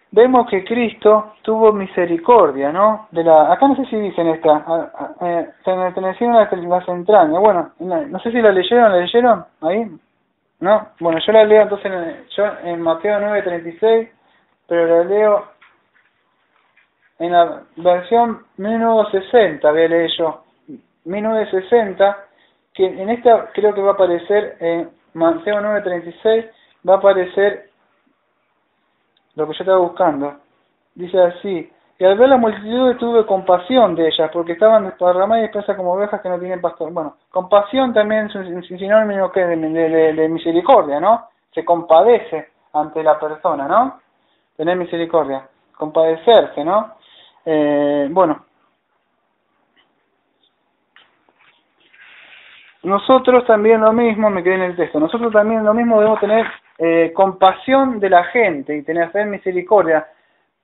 Vemos que Cristo tuvo misericordia, ¿no? Acá no sé si dicen se le enternecieron las entrañas. Bueno, no sé si la leyeron ahí, ¿no? Bueno, yo la leo entonces en Mateo 9:36. Pero lo leo en la versión 1960, voy a leer yo, 1960, que en esta creo que va a aparecer, en Mateo 9:36, va a aparecer lo que yo estaba buscando. Dice así, y al ver la multitud tuve compasión de ellas, porque estaban desparramadas y dispersas como ovejas que no tienen pastor. Bueno, compasión también es un sinónimo que de misericordia, ¿no? Se compadece ante la persona, ¿no? Tener misericordia, compadecerse, ¿no? Bueno, nosotros también lo mismo, me quedé en el texto, nosotros también lo mismo debemos tener compasión de la gente y tener misericordia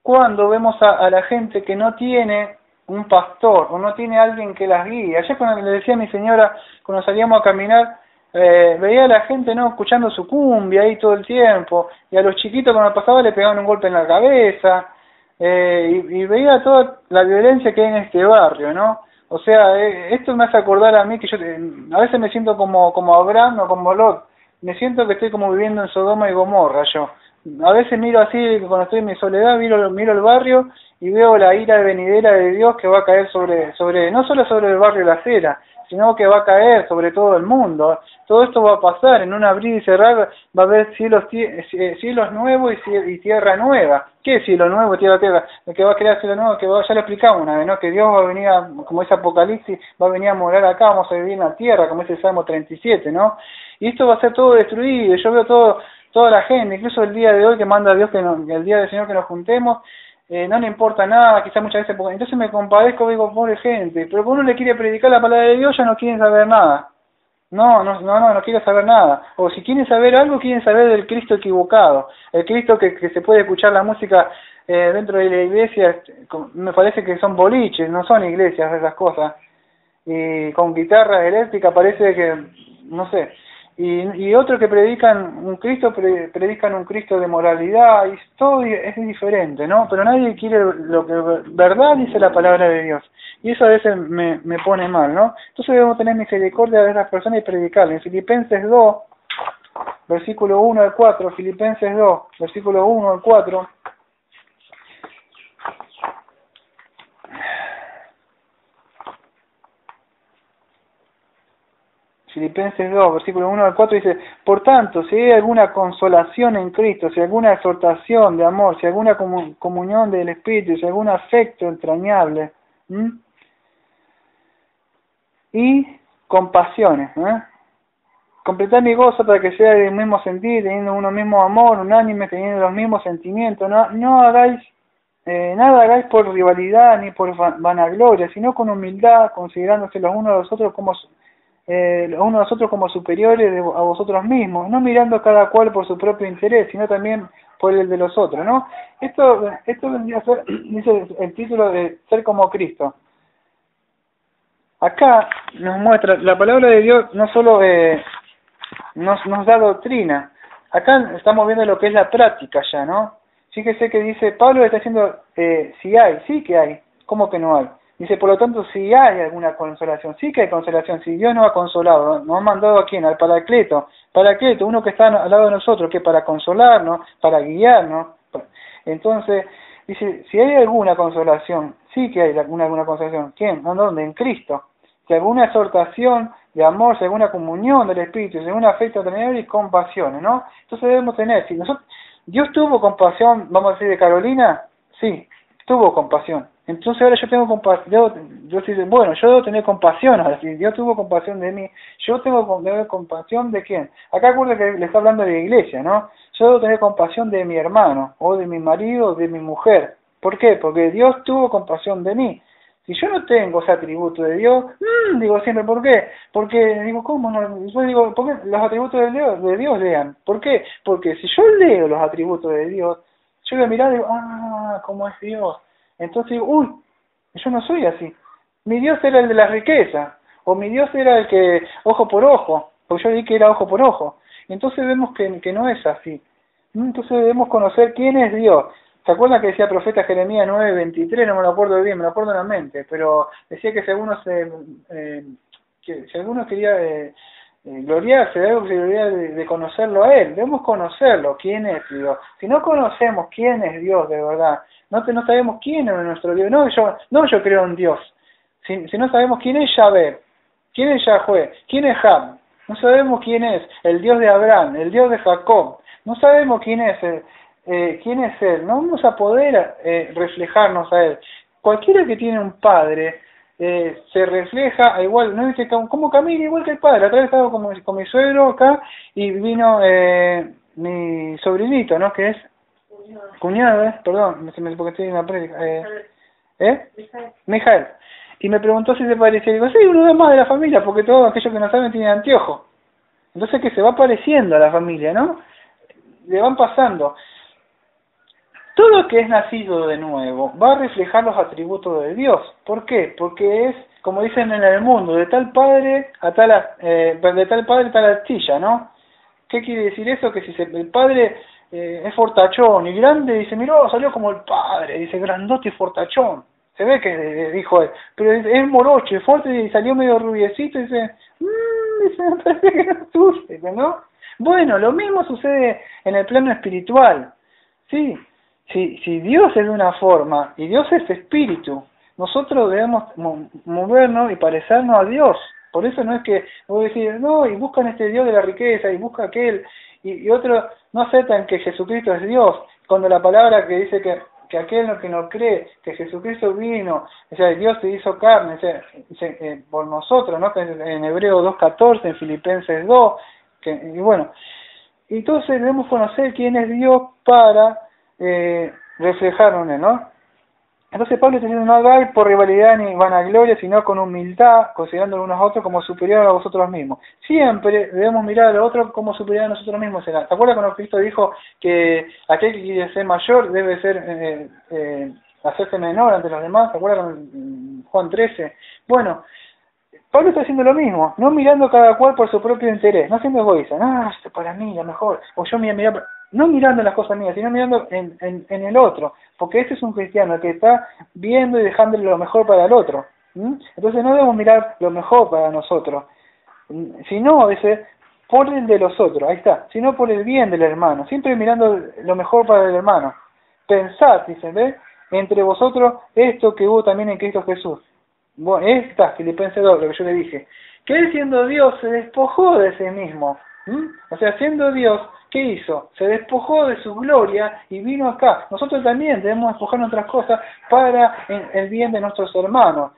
cuando vemos a la gente que no tiene un pastor o no tiene alguien que las guíe. Ayer cuando le decía a mi señora, cuando salíamos a caminar, veía a la gente no escuchando su cumbia ahí todo el tiempo, y a los chiquitos cuando pasaba le pegaban un golpe en la cabeza, y veía toda la violencia que hay en este barrio, ¿no? O sea, esto me hace acordar a mí que yo a veces me siento como Abraham o como Lot, me siento que estoy como viviendo en Sodoma y Gomorra yo. A veces miro así, cuando estoy en mi soledad, miro el barrio y veo la ira venidera de Dios que va a caer no solo sobre el barrio de La Cera, sino que va a caer sobre todo el mundo. Todo esto va a pasar, en un abrir y cerrar va a haber cielos nuevos y tierra nueva. ¿Qué es cielo nuevo y tierra? El que va a crear cielo nuevo, ya lo explicamos una vez, ¿no? Que Dios va a venir, como dice Apocalipsis, va a venir a morar acá, vamos a vivir en la tierra, como dice el Salmo 37, ¿no? Y esto va a ser todo destruido, yo veo toda la gente, incluso el día de hoy que manda Dios el día del Señor que nos juntemos, no le importa nada, quizás muchas veces, entonces me compadezco, digo, pobre gente, pero cuando uno le quiere predicar la palabra de Dios ya no quieren saber nada, no quiere saber nada, o si quieren saber algo, quieren saber del Cristo equivocado, el Cristo que se puede escuchar la música dentro de la iglesia, me parece que son boliches, no son iglesias esas cosas, y con guitarra eléctrica parece que, no sé, y otros que predican un Cristo de moralidad, y todo es diferente, ¿no? Pero nadie quiere lo que verdad dice la palabra de Dios, y eso a veces me pone mal, ¿no? Entonces debemos tener misericordia de esas personas y predicarles. En Filipenses 2, versículo 1 al 4, Filipenses 2, versículo 1 al 4, Filipenses 2, versículo 1 al 4 dice: por tanto, si hay alguna consolación en Cristo, si hay alguna exhortación de amor, si hay alguna comunión del Espíritu, si hay algún afecto entrañable, y compasión, completad mi gozo para que sea del mismo sentir, teniendo uno mismo amor, unánime, teniendo los mismos sentimientos, no hagáis nada hagáis por rivalidad ni por vanagloria, sino con humildad, considerándose los unos a los otros como superiores a vosotros mismos, no mirando cada cual por su propio interés, sino también por el de los otros, ¿no? Esto vendría a ser, dice el título de ser como Cristo. Acá nos muestra, la palabra de Dios no solo nos da doctrina, acá estamos viendo lo que es la práctica ya, ¿no? Fíjese que dice, Pablo está diciendo, si hay, sí que hay, ¿cómo que no hay? Dice, por lo tanto, si hay alguna consolación, sí que hay consolación, si Dios nos ha consolado, nos ha mandado a quién, al Paracleto, uno que está al lado de nosotros, que para consolarnos, para guiarnos. Entonces, dice, si hay alguna consolación, sí que hay alguna consolación, ¿quién? ¿Dónde? En Cristo. Si alguna exhortación de amor, si alguna comunión del Espíritu, si algún afecto y compasión, ¿no? Entonces debemos tener, si nosotros, Dios tuvo compasión, vamos a decir, de Carolina, sí, tuvo compasión. Entonces ahora yo tengo compasión, yo debo tener compasión ahora, si Dios tuvo compasión de mí, yo tengo que tener compasión de quién. Acá acuerda que le está hablando de la iglesia, ¿no? Yo debo tener compasión de mi hermano, o de mi marido, o de mi mujer. ¿Por qué? Porque Dios tuvo compasión de mí. Si yo no tengo ese atributo de Dios, digo siempre, ¿por qué? Porque, digo, ¿cómo no? Yo digo, ¿por qué los atributos de Dios lean? ¿Por qué? Porque si yo leo los atributos de Dios, yo voy a mirar y digo, ¿cómo es Dios? Entonces digo, yo no soy así. Mi Dios era el de la riqueza, o mi Dios era el que, ojo por ojo, porque yo di que era ojo por ojo. Entonces vemos que no es así. Entonces debemos conocer quién es Dios. ¿Se acuerdan que decía el profeta Jeremías 9:23? No me lo acuerdo bien, me lo acuerdo en la mente, pero decía que si alguno quería gloriarse de algo, que se gloria de conocerlo a Él. Debemos conocerlo, quién es Dios. Si no conocemos quién es Dios de verdad, no sabemos quién es nuestro Dios. Yo creo en Dios. Si no sabemos quién es Yahvé, quién es Yahweh, quién es Ham, no sabemos quién es el Dios de Abraham, el Dios de Jacob, no sabemos quién es Él, no vamos a poder reflejarnos a Él. Cualquiera que tiene un padre se refleja igual, no dice cómo camina igual que el padre. Otra vez estaba con mi suegro acá y vino mi sobrinito, ¿no? Que es cuñado, perdón, porque estoy en la prédica. Mijael. Y me preguntó si se parecía. Digo, sí, uno más de la familia, porque todos aquellos que no saben tienen anteojos. Entonces que se va pareciendo a la familia, ¿no? Le van pasando. Todo lo que es nacido de nuevo va a reflejar los atributos de Dios. ¿Por qué? Porque es, como dicen en el mundo, de tal padre a tal astilla, ¿no? ¿Qué quiere decir eso? Que si el padre es fortachón y grande, dice, mirá, salió como el padre, dice, grandote y fortachón. Se ve que dijo él, pero es morocho, es fuerte y salió medio rubiecito y dice, me parece que no sucede, ¿no? Bueno, lo mismo sucede en el plano espiritual, ¿sí? Si Dios es de una forma y Dios es espíritu, nosotros debemos movernos y parecernos a Dios. Por eso no es que voy a decir, no, y buscan este Dios de la riqueza y busca aquel, y otros no aceptan que Jesucristo es Dios, cuando la palabra que dice que aquel que no cree que Jesucristo vino, o sea, Dios se hizo carne, o sea, por nosotros, ¿no? En Hebreos 2.14, en Filipenses 2, y bueno, entonces debemos conocer quién es Dios para reflejarlo en él, ¿no? Entonces Pablo está diciendo, no hagáis por rivalidad ni vanagloria, sino con humildad, considerando unos a otros como superiores a vosotros mismos. Siempre debemos mirar a los otros como superiores a nosotros mismos. ¿Se acuerdan cuando Cristo dijo que aquel que quiere ser mayor debe ser hacerse menor ante los demás? ¿Se acuerdan con Juan 13? Bueno, Pablo está haciendo lo mismo, no mirando cada cual por su propio interés, no siendo egoísta, no, esto para mí lo mejor, o yo mirar, no mirando las cosas mías, sino mirando en el otro, porque ese es un cristiano que está viendo y dejándole lo mejor para el otro. Entonces no debemos mirar lo mejor para nosotros, sino por el de los otros, ahí está, sino por el bien del hermano, siempre mirando lo mejor para el hermano. Pensad, dicen, ¿ve? Entre vosotros esto que hubo también en Cristo Jesús. Bueno, está, Filipenses 2, lo que yo le dije. Que él siendo Dios se despojó de sí mismo. O sea, siendo Dios, ¿qué hizo? Se despojó de su gloria y vino acá. Nosotros también debemos despojar nuestras cosas para el bien de nuestros hermanos.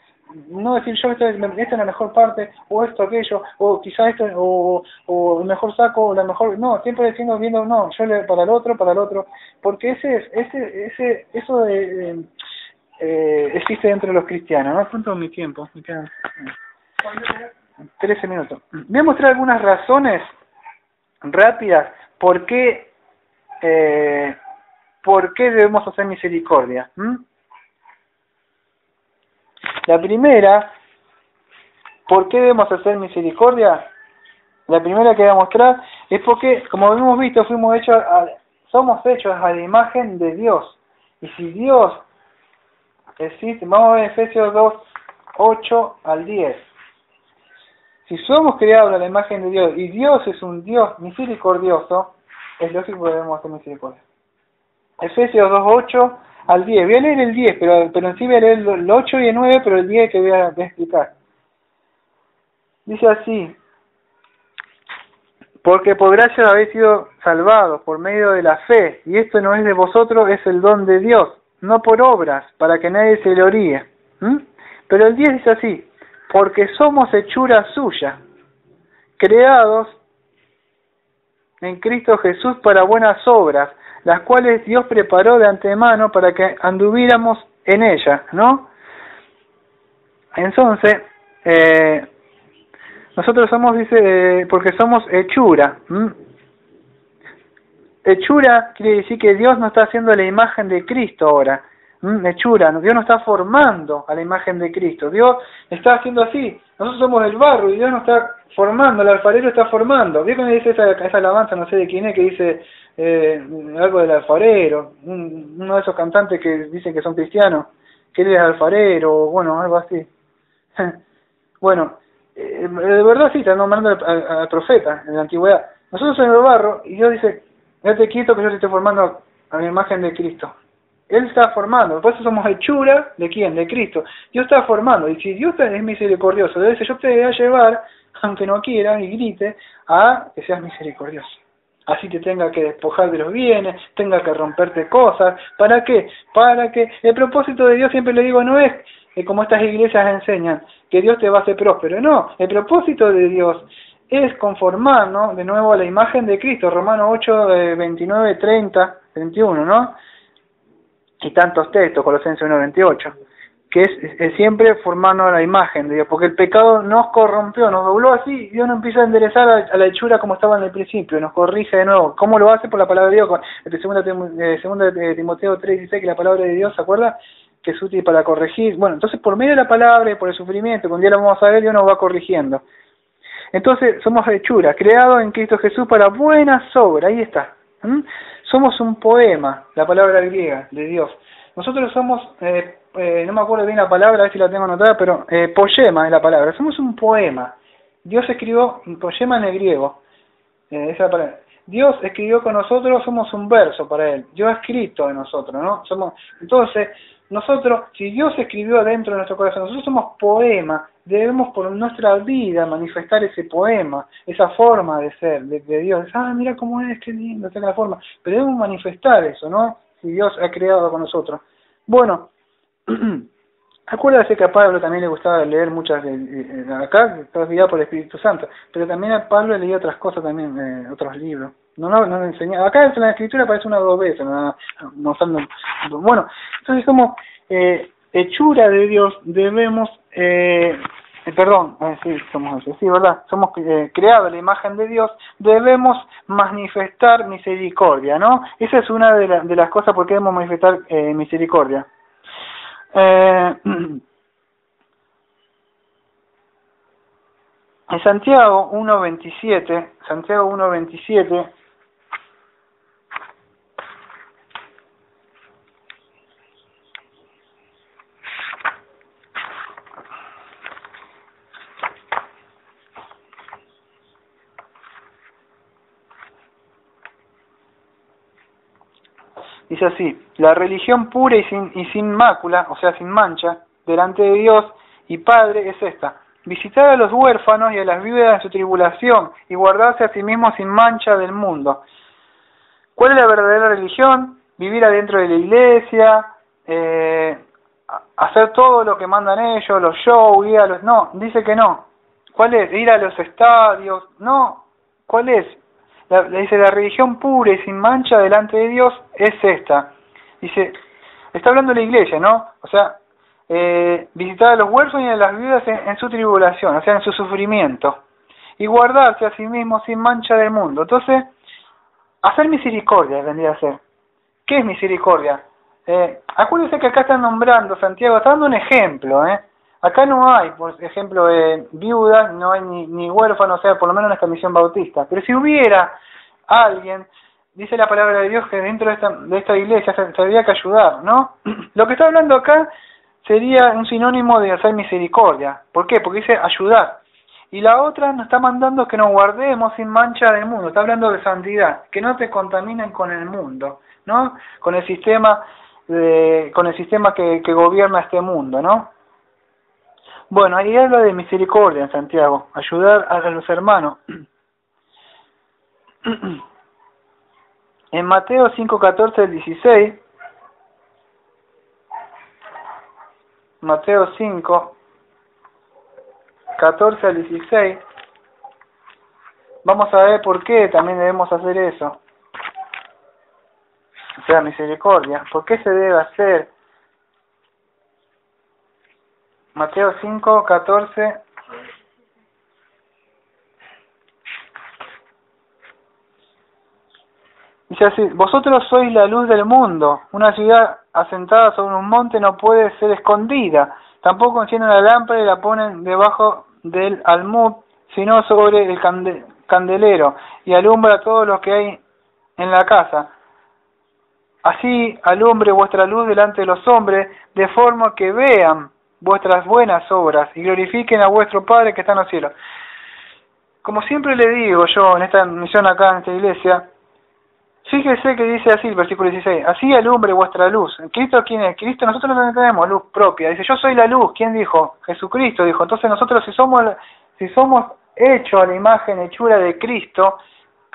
No decir yo esta es la mejor parte, o esto, aquello, o quizás esto, o el mejor saco, o la mejor... No, siempre diciendo, viendo, no, yo para el otro, porque eso existe dentro de los cristianos, ¿no? ¿Cuánto es mi tiempo? Me quedan 13 minutos. Voy a mostrar algunas razones rápidas por qué debemos hacer misericordia. La primera, ¿por qué debemos hacer misericordia? La primera que voy a mostrar es porque, como hemos visto, somos hechos a la imagen de Dios. Y si Dios existe, vamos a ver Efesios 2, 8 al 10. Si somos creados a la imagen de Dios y Dios es un Dios misericordioso, es lógico que debemos hacer misericordia. Efesios 2, 8 al 10. Voy a leer el 10, pero en sí voy a leer el 8 y el 9, pero el 10 que voy a explicar. Dice así: porque por gracia habéis sido salvados por medio de la fe, y esto no es de vosotros, es el don de Dios, no por obras, para que nadie se gloríe. Pero el 10 dice así: porque somos hechura suya, creados en Cristo Jesús para buenas obras, las cuales Dios preparó de antemano para que anduviéramos en ellas, ¿no? Entonces, nosotros somos, dice, porque somos hechura. Hechura quiere decir que Dios nos está haciendo la imagen de Cristo ahora. Hechura, Dios nos está formando a la imagen de Cristo. Dios está haciendo así. Nosotros somos el barro y Dios nos está formando, el alfarero está formando. ¿Vio cuando dice esa alabanza, no sé de quién es, que dice algo del alfarero? Uno de esos cantantes que dicen que son cristianos, que él es alfarero, bueno, algo así. Bueno, de verdad sí, están nombrando al profeta en la antigüedad. Nosotros somos el barro y Dios dice: quédate quieto que yo te estoy formando a la imagen de Cristo. Él está formando, por eso somos hechura, ¿de quién? De Cristo. Dios está formando, y si Dios es misericordioso, debe ser, yo te voy a llevar, aunque no quiera y grite, a que seas misericordioso. Así te tenga que despojar de los bienes, tenga que romperte cosas. ¿Para qué? Para que el propósito de Dios, siempre le digo, no es como estas iglesias enseñan, que Dios te va a hacer próspero. No, el propósito de Dios es conformarnos de nuevo a la imagen de Cristo. Romanos 8, 29, 30, 21, ¿no? Y tantos textos, Colosenses 1, 28. que es siempre formarnos a la imagen de Dios, porque el pecado nos corrompió, nos dobló así, y Dios nos empieza a enderezar a la hechura como estaba en el principio, nos corrige de nuevo. ¿Cómo lo hace? Por la palabra de Dios, con segunda de Timoteo 3:16, que la palabra de Dios, ¿se acuerda? Que es útil para corregir. Bueno, entonces por medio de la palabra y por el sufrimiento, que un día lo vamos a ver, Dios nos va corrigiendo. Entonces somos hechura, creados en Cristo Jesús para buenas obras, ahí está. Somos un poema, la palabra griega de Dios. Nosotros somos, no me acuerdo bien la palabra, a ver si la tengo anotada, pero poema es la palabra. Somos un poema. Dios escribió, poema en el griego, esa es la palabra. Dios escribió con nosotros, somos un verso para Él. Dios ha escrito en nosotros, ¿no? Entonces, nosotros, si Dios escribió dentro de nuestro corazón, nosotros somos poema, debemos por nuestra vida manifestar ese poema, esa forma de ser, de Dios. Mira cómo es, qué lindo, esa es la forma. Pero debemos manifestar eso, ¿no? Si Dios ha creado con nosotros. Bueno, acuérdate que a Pablo también le gustaba leer muchas, acá está guiado por el Espíritu Santo, pero también a Pablo leía otras cosas también, otros libros. No le enseñaba. Acá en la Escritura aparece una o dos veces, bueno, entonces como hechura de Dios debemos, ¿verdad? Somos creados a la imagen de Dios, debemos manifestar misericordia, ¿no? Esa es una de las cosas por qué debemos manifestar misericordia. En Santiago 1.27, dice así: la religión pura y sin mácula, o sea, sin mancha, delante de Dios y Padre es esta: visitar a los huérfanos y a las viudas en su tribulación y guardarse a sí mismos sin mancha del mundo. ¿Cuál es la verdadera religión? Vivir adentro de la iglesia, hacer todo lo que mandan ellos, los shows, no, dice que no. ¿Cuál es? Ir a los estadios, no. ¿Cuál es? Dice, la religión pura y sin mancha delante de Dios es esta. Dice, está hablando de la iglesia, ¿no? O sea, visitar a los huérfanos y a las viudas en su tribulación, o sea, en su sufrimiento, y guardarse a sí mismo sin mancha del mundo. Entonces, hacer misericordia vendría a ser. ¿Qué es misericordia? Acuérdense que acá están nombrando, Santiago, está dando un ejemplo, Acá no hay, por ejemplo, viudas, no hay ni huérfanos, o sea, por lo menos en esta misión bautista. Pero si hubiera alguien, dice la palabra de Dios que dentro de esta iglesia se tendría que ayudar, ¿no? Lo que está hablando acá sería un sinónimo de hacer misericordia. ¿Por qué? Porque dice ayudar. Y la otra nos está mandando que nos guardemos sin mancha del mundo. Está hablando de santidad, que no te contaminen con el mundo, ¿no? Con el sistema que gobierna este mundo, ¿no? Bueno, ahí habla de misericordia en Santiago, ayudar a los hermanos. En Mateo 5:14 al 16, Mateo 5:14 al 16, vamos a ver por qué también debemos hacer eso. O sea, misericordia. ¿Por qué se debe hacer? Mateo 5:14. Dice así: vosotros sois la luz del mundo. Una ciudad asentada sobre un monte no puede ser escondida. Tampoco encienden la lámpara y la ponen debajo del almud, sino sobre el candelero, y alumbra a todos los que hay en la casa. Así alumbre vuestra luz delante de los hombres, de forma que vean vuestras buenas obras y glorifiquen a vuestro Padre que está en los cielos. Como siempre le digo yo en esta misión acá en esta iglesia, fíjese que dice así el versículo 16: así alumbre vuestra luz. ¿Cristo quién es? Cristo, nosotros no tenemos luz propia. Dice, yo soy la luz. ¿Quién dijo? Jesucristo dijo. Entonces nosotros si somos hechos a la imagen, hechura de Cristo,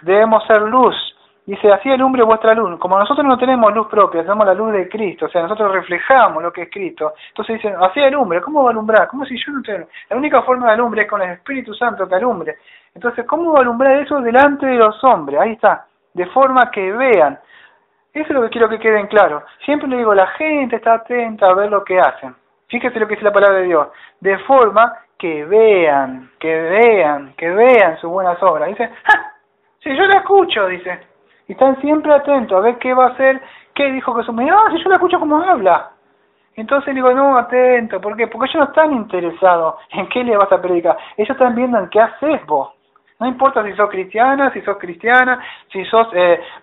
debemos ser luz. Dice, así alumbre vuestra luz. Como nosotros no tenemos luz propia, tenemos la luz de Cristo, o sea, nosotros reflejamos lo que es Cristo. Entonces dicen, así alumbre. ¿Cómo va a alumbrar? ¿Cómo si yo no tengo? La única forma de alumbre es con el Espíritu Santo que alumbre. Entonces, ¿cómo va a alumbrar eso delante de los hombres? Ahí está. De forma que vean. Eso es lo que quiero que queden claro. Siempre le digo, la gente está atenta a ver lo que hacen. Fíjese lo que dice la palabra de Dios. De forma que vean sus buenas obras. Dice, ¡ja! Si yo la escucho, dice. Y están siempre atentos a ver qué va a hacer, qué dijo Jesús. Me dice, si yo la escucho como habla. Entonces digo, no, atento. ¿Por qué? Porque ellos no están interesados en qué le vas a predicar. Ellos están viendo en qué haces vos. No importa si sos cristiana, si si sos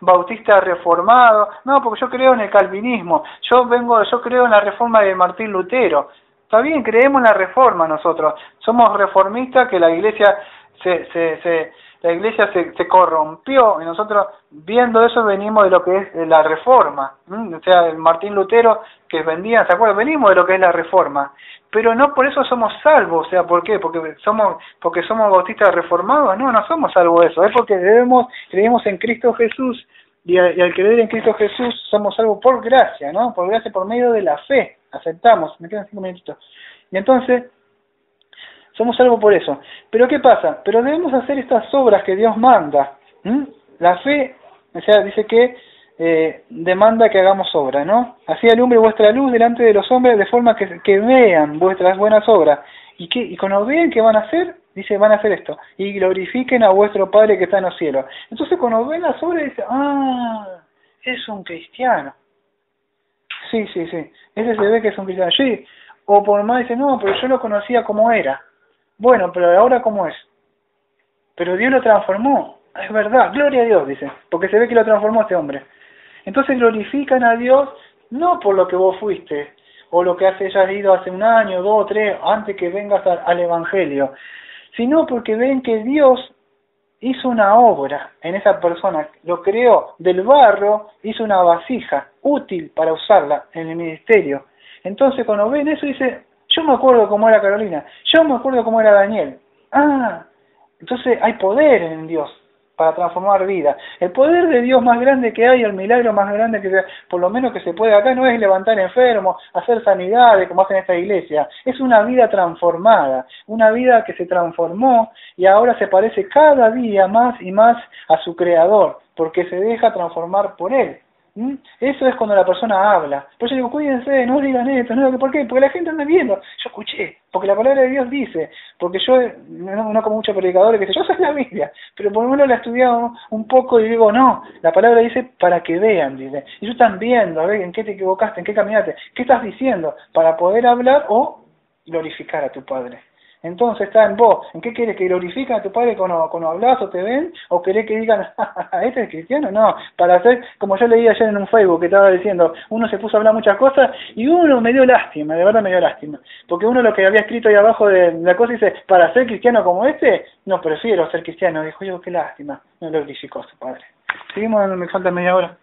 bautista reformado. No, porque yo creo en el calvinismo. Yo creo en la reforma de Martín Lutero. Está bien, creemos en la reforma nosotros. Somos reformistas, que la iglesia se corrompió, y nosotros viendo eso venimos de lo que es la reforma. O sea, el Martín Lutero que vendía, ¿se acuerdan? Venimos de lo que es la reforma. Pero no por eso somos salvos. O sea, ¿por qué? Porque somos bautistas reformados. No somos salvos de eso. Es porque creemos en Cristo Jesús, y al creer en Cristo Jesús somos salvos por gracia, ¿no? Por gracia, por medio de la fe. Aceptamos. Me quedan 5 minutitos. Y entonces somos salvos por eso. Pero ¿qué pasa? Pero debemos hacer estas obras que Dios manda. La fe, o sea, dice que demanda que hagamos obras, ¿no? Así alumbre vuestra luz delante de los hombres, de forma que vean vuestras buenas obras. Y cuando vean que van a hacer, dice, van a hacer esto. Y glorifiquen a vuestro Padre que está en los cielos. Entonces cuando ven las obras, dice, es un cristiano. Sí. Ese se ve que es un cristiano. Sí. O por más dice, no, pero yo lo conocía como era. Bueno, pero ahora ¿cómo es? Pero Dios lo transformó. Es verdad, gloria a Dios, dice. Porque se ve que lo transformó este hombre. Entonces glorifican a Dios no por lo que vos fuiste, o lo que hayas ido hace 1 año, 2, 3, antes que vengas al Evangelio, sino porque ven que Dios hizo una obra en esa persona, lo creó del barro, hizo una vasija útil para usarla en el ministerio. Entonces cuando ven eso dice, yo me acuerdo cómo era Carolina, yo me acuerdo cómo era Daniel. Entonces hay poder en Dios para transformar vida. El poder de Dios más grande que hay, el milagro más grande que por lo menos que se puede acá, no es levantar enfermos, hacer sanidades como hacen esta iglesia. Es una vida transformada, una vida que se transformó y ahora se parece cada día más y más a su Creador, porque se deja transformar por Él. Eso es cuando la persona habla. Por eso digo, cuídense, no digan esto, no, ¿por qué? Porque la gente anda viendo. Yo escuché, porque la palabra de Dios dice, porque yo no como muchos predicadores que dicen, yo sé la Biblia, pero por lo menos la he estudiado un poco y digo, no, la palabra dice para que vean, dice. Y ellos están viendo, a ver, en qué te equivocaste, en qué caminaste, qué estás diciendo, para poder hablar o glorificar a tu Padre. Entonces está en vos. ¿En qué querés? ¿Que glorifiquen a tu Padre cuando hablas o te ven? ¿O querés que digan, este es cristiano? No, para hacer, como yo leí ayer en un Facebook que estaba diciendo, uno se puso a hablar muchas cosas y uno me dio lástima, de verdad me dio lástima. Porque uno lo que había escrito ahí abajo de la cosa dice, para ser cristiano como este, no prefiero ser cristiano. Dijo yo, qué lástima, no glorificó a su Padre. Seguimos, me falta media hora.